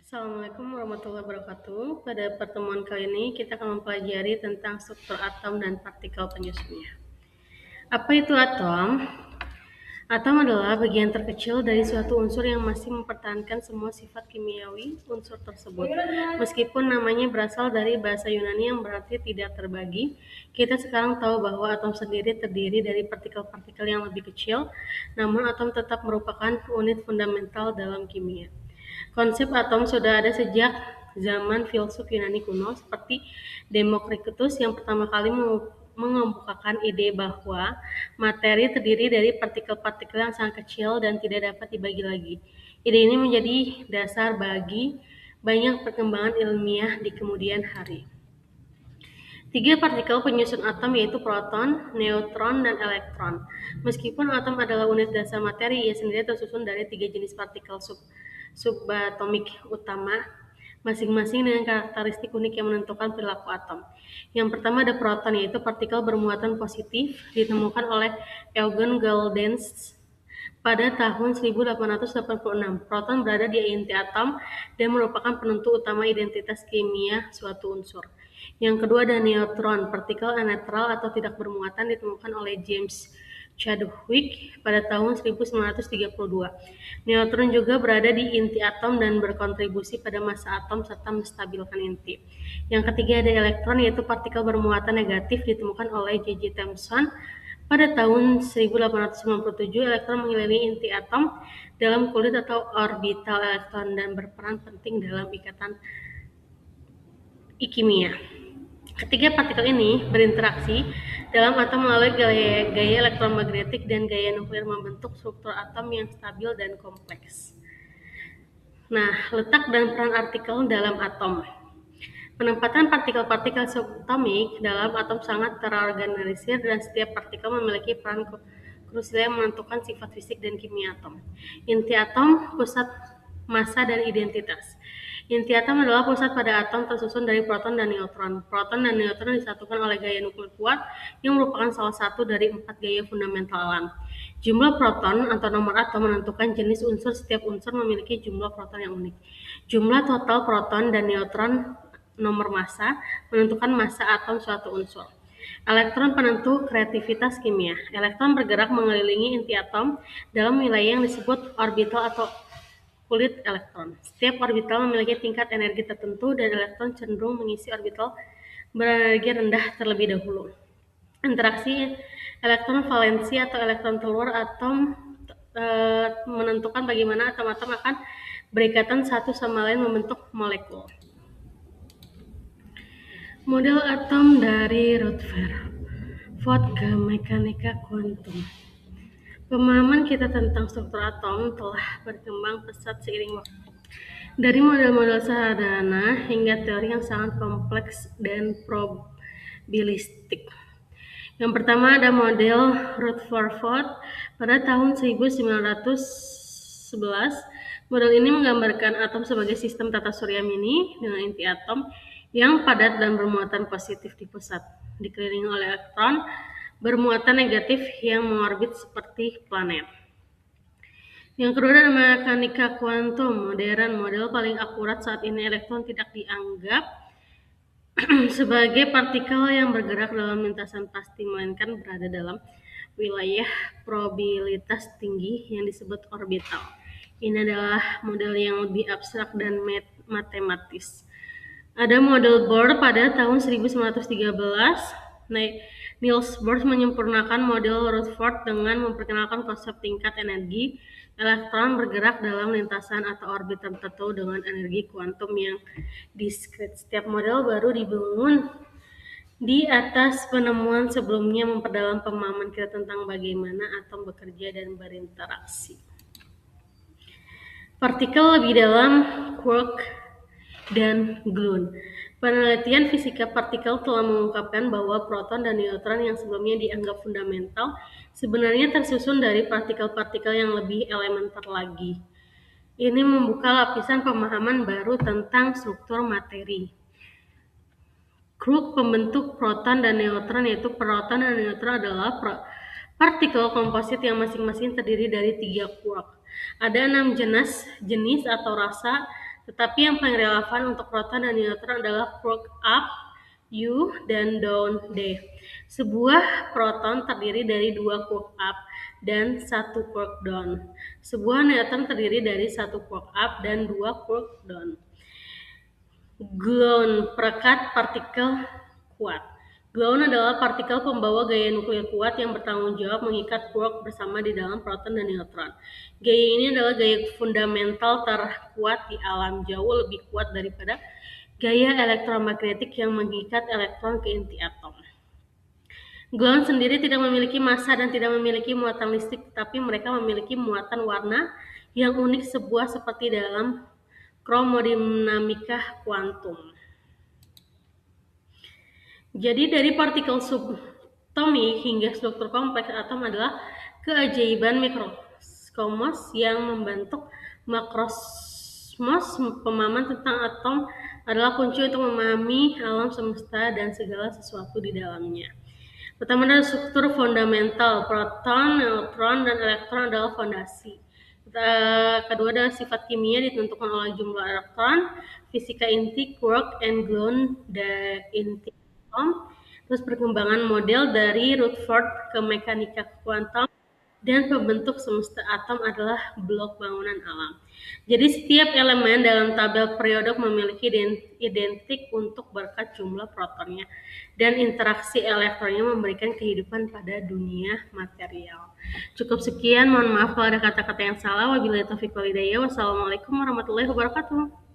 Assalamualaikum warahmatullahi wabarakatuh. Pada pertemuan kali ini kita akan mempelajari tentang struktur atom dan partikel penyusunnya. Apa itu atom? Atom adalah bagian terkecil dari suatu unsur yang masih mempertahankan semua sifat kimiawi unsur tersebut. Meskipun namanya berasal dari bahasa Yunani yang berarti tidak terbagi, kita sekarang tahu bahwa atom sendiri terdiri dari partikel-partikel yang lebih kecil, namun atom tetap merupakan unit fundamental dalam kimia. Konsep atom sudah ada sejak zaman filsuf Yunani kuno seperti Demokritus yang pertama kali mengemukakan ide bahwa materi terdiri dari partikel-partikel yang sangat kecil dan tidak dapat dibagi lagi. Ide ini menjadi dasar bagi banyak perkembangan ilmiah di kemudian hari. 3 partikel penyusun atom yaitu proton, neutron, dan elektron. Meskipun atom adalah unit dasar materi, ia sendiri tersusun dari 3 jenis partikel subatomik utama, masing-masing dengan karakteristik unik yang menentukan perilaku atom. Yang pertama ada proton, yaitu partikel bermuatan positif, ditemukan oleh Eugen Gaudens pada tahun 1886. Proton berada di inti atom dan merupakan penentu utama identitas kimia suatu unsur. Yang kedua ada neutron, partikel netral atau tidak bermuatan, ditemukan oleh James Chadwick pada tahun 1932. Neutron juga berada di inti atom dan berkontribusi pada massa atom serta menstabilkan inti. Yang ketiga ada elektron, yaitu partikel bermuatan negatif, ditemukan oleh J.J. Thomson pada tahun 1897. Elektron mengelilingi inti atom dalam kulit atau orbital elektron dan berperan penting dalam ikatan kimia. Ketiga partikel ini berinteraksi dalam atom melalui gaya elektromagnetik dan gaya nuklir, membentuk struktur atom yang stabil dan kompleks. Nah, letak dan peran artikel dalam atom. Penempatan partikel-partikel subatomik dalam atom sangat terorganisir dan setiap partikel memiliki peran krusial yang menentukan sifat fisik dan kimia atom. Inti atom, pusat massa dan identitas. Inti atom adalah pusat pada atom tersusun dari proton dan neutron. Proton dan neutron disatukan oleh gaya nuklir kuat yang merupakan salah satu dari 4 gaya fundamental alam. Jumlah proton atau nomor atom menentukan jenis unsur. Setiap unsur memiliki jumlah proton yang unik. Jumlah total proton dan neutron nomor massa menentukan massa atom suatu unsur. Elektron penentu kreativitas kimia. Elektron bergerak mengelilingi inti atom dalam wilayah yang disebut orbital atau kulit elektron. Setiap orbital memiliki tingkat energi tertentu dan elektron cenderung mengisi orbital berenergi rendah terlebih dahulu. Interaksi elektron valensi atau elektron telur atom menentukan bagaimana atom-atom akan berikatan satu sama lain membentuk molekul. Model atom dari Rutherford ke mekanika kuantum. Pemahaman kita tentang struktur atom telah berkembang pesat seiring waktu. Dari model-model sederhana hingga teori yang sangat kompleks dan probabilistik. Yang pertama ada model Rutherford pada tahun 1911. Model ini menggambarkan atom sebagai sistem tata surya mini dengan inti atom yang padat dan bermuatan positif di pusat, dikelilingi oleh elektron bermuatan negatif yang mengorbit seperti planet. Yang kedua adalah mekanika kuantum modern. Model paling akurat saat ini. Elektron tidak dianggap sebagai partikel yang bergerak dalam lintasan pasti, melainkan berada dalam wilayah probabilitas tinggi yang disebut orbital. Ini adalah model yang lebih abstrak dan matematis. Ada model Bohr pada tahun 1913. Niels Bohr menyempurnakan model Rutherford dengan memperkenalkan konsep tingkat energi. Elektron bergerak dalam lintasan atau orbit tertentu dengan energi kuantum yang diskrit. Setiap model baru dibangun di atas penemuan sebelumnya, memperdalam pemahaman kita tentang bagaimana atom bekerja dan berinteraksi. Partikel lebih dalam, quark dan gluon. Penelitian fisika partikel telah mengungkapkan bahwa proton dan neutron yang sebelumnya dianggap fundamental sebenarnya tersusun dari partikel-partikel yang lebih elementer lagi. Ini membuka lapisan pemahaman baru tentang struktur materi. Quark pembentuk proton dan neutron, yaitu proton dan neutron adalah partikel komposit yang masing-masing terdiri dari 3 quark. Ada 6 jenis atau rasa Tetapi yang paling relevan untuk proton dan neutron adalah quark up U dan down D. Sebuah proton terdiri dari 2 quark up dan 1 quark down. Sebuah neutron terdiri dari 1 quark up dan 2 quark down. Gluon, perekat partikel kuat. Gluon adalah partikel pembawa gaya nuklir kuat yang bertanggung jawab mengikat quark bersama di dalam proton dan neutron. Gaya ini adalah gaya fundamental terkuat di alam, jauh lebih kuat daripada gaya elektromagnetik yang mengikat elektron ke inti atom. Gluon sendiri tidak memiliki massa dan tidak memiliki muatan listrik, tetapi mereka memiliki muatan warna yang unik sebuah seperti dalam kromodinamika kuantum. Jadi dari partikel subatomic hingga struktur kompleks atom adalah keajaiban mikrokosmos yang membentuk makrokosmos. Pemahaman tentang atom adalah kunci untuk memahami alam semesta dan segala sesuatu di dalamnya. Pertama adalah struktur fundamental, proton, neutron, dan elektron adalah fondasi. Kedua adalah sifat kimia ditentukan oleh jumlah elektron, fisika inti, quark, and gluon, inti atom, terus perkembangan model dari Rutherford ke mekanika kuantum, dan pembentuk semesta atom adalah blok bangunan alam. Jadi setiap elemen dalam tabel periodik memiliki identik untuk berkat jumlah protonnya, dan interaksi elektronnya memberikan kehidupan pada dunia material. Cukup sekian, mohon maaf kalau ada kata-kata yang salah. Wabillahi taufiq wal hidayah. Wassalamualaikum warahmatullahi wabarakatuh.